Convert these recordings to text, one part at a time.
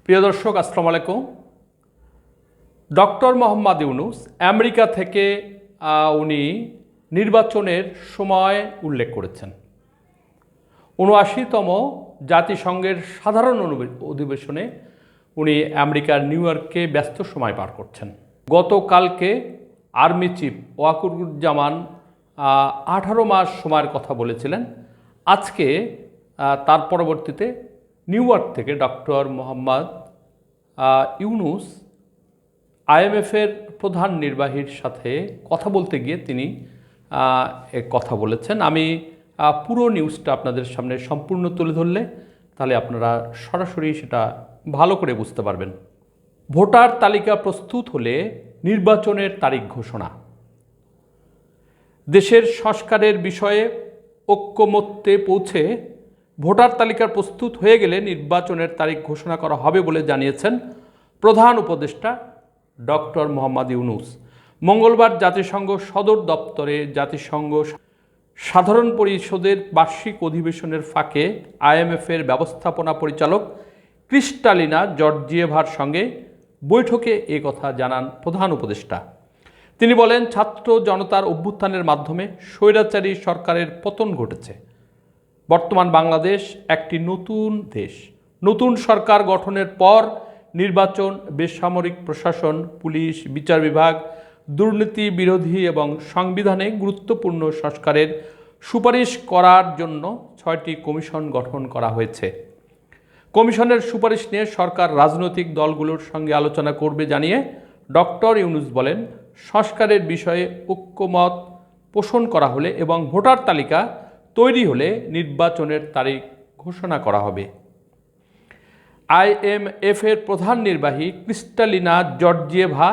প্রিয় দর্শক, আসসালামু আলাইকুম। ডক্টর মোহাম্মদ ইউনূস আমেরিকা থেকে উনি নির্বাচনের সময় উল্লেখ করেছেন। ৭৯তম জাতিসংঘের সাধারণ অধিবেশনে উনি আমেরিকার নিউ ইয়র্কে ব্যস্ত সময় পার করছেন। গতকালকে আর্মি চিফ ওয়াকারুজ্জামান 18 মাস সময়ের কথা বলেছিলেন। আজকে তার পরবর্তীতে নিউ ইয়র্ক থেকে ডক্টর মোহাম্মদ ইউনূস আইএমএফের প্রধান নির্বাহীর সাথে কথা বলতে গিয়ে তিনি কথা বলেছেন। আমি পুরো নিউজটা আপনাদের সামনে সম্পূর্ণ তুলে ধরলে তাহলে আপনারা সরাসরি সেটা ভালো করে বুঝতে পারবেন। ভোটার তালিকা প্রস্তুত হলে নির্বাচনের তারিখ ঘোষণা। দেশের সংস্কারের বিষয়ে ঐক্যমত্যে পৌঁছে ভোটার তালিকা প্রস্তুত হয়ে গেলে নির্বাচনের তারিখ ঘোষণা করা হবে বলে জানিয়েছেন প্রধান উপদেষ্টা ডক্টর মোহাম্মদ ইউনূস। মঙ্গলবার জাতিসংঘ সদর দপ্তরে জাতিসংঘ সাধারণ পরিষদের বার্ষিক অধিবেশনের ফাঁকে আইএমএফের ব্যবস্থাপনা পরিচালক ক্রিস্টালিনা জর্জিয়েভার সঙ্গে বৈঠকে এ কথা জানান প্রধান উপদেষ্টা। তিনি বলেন, ছাত্র জনতার অভ্যুত্থানের মাধ্যমে স্বৈরাচারী সরকারের পতন ঘটেছে। বর্তমান বাংলাদেশ একটি নতুন দেশ। নতুন সরকার গঠনের পর নির্বাচন, বেসামরিক প্রশাসন, পুলিশ, বিচার বিভাগ, দুর্নীতি বিরোধী এবং সংবিধানে গুরুত্বপূর্ণ সংস্কারের সুপারিশ করার জন্য 6টি কমিশন গঠন করা হয়েছে। কমিশনের সুপারিশ নিয়ে সরকার রাজনৈতিক দলগুলোর সঙ্গে আলোচনা করবে জানিয়ে ডক্টর ইউনূস বলেন, সংস্কারের বিষয়ে ঐক্যমত পোষণ করা হলে এবং ভোটার তালিকা তৈরি হলে নির্বাচনের তারিখ ঘোষণা করা হবে। আইএমএফের প্রধান নির্বাহী ক্রিস্টালিনা জর্জিয়েভা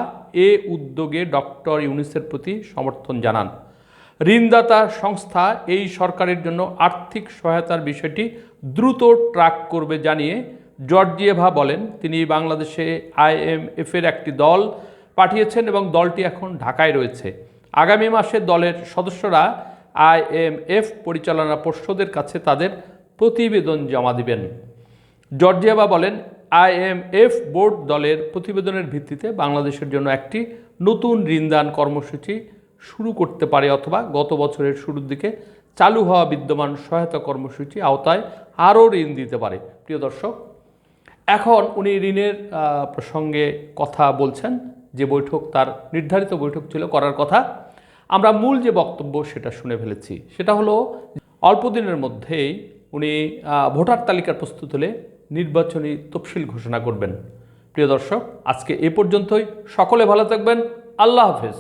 এ উদ্যোগে ডক্টর ইউনূসের প্রতি সমর্থন জানান। ঋণদাতা সংস্থা এই সরকারের জন্য আর্থিক সহায়তার বিষয়টি দ্রুত ট্র্যাক করবে জানিয়ে জর্জিয়েভা বলেন, তিনি বাংলাদেশে আইএমএফের একটি দল পাঠিয়েছেন এবং দলটি এখন ঢাকায় রয়েছে। আগামী মাসে দলের সদস্যরা আইএমএফ পরিচালনা পর্ষদের কাছে তাদের প্রতিবেদন জমা দিবেন। জর্জিয়েভা বলেন, আইএমএফ বোর্ড দলের প্রতিবেদনের ভিত্তিতে বাংলাদেশের জন্য একটি নতুন ঋণদান কর্মসূচি শুরু করতে পারে অথবা গত বছরের শুরুর দিকে চালু হওয়া বিদ্যমান সহায়তা কর্মসূচি আওতায় আরও ঋণ দিতে পারে। প্রিয় দর্শক, এখন উনি ঋণের প্রসঙ্গে কথা বলছেন। যে বৈঠক তার নির্ধারিত বৈঠক ছিল করার কথা, আমরা মূল যে বক্তব্য সেটা শুনে ফেলেছি। সেটা হলো অল্প দিনের মধ্যেই উনি ভোটার তালিকার প্রস্তুত হলে নির্বাচনী তফসিল ঘোষণা করবেন। প্রিয় দর্শক, আজকে এ পর্যন্তই। সকলে ভালো থাকবেন। আল্লাহ হাফেজ।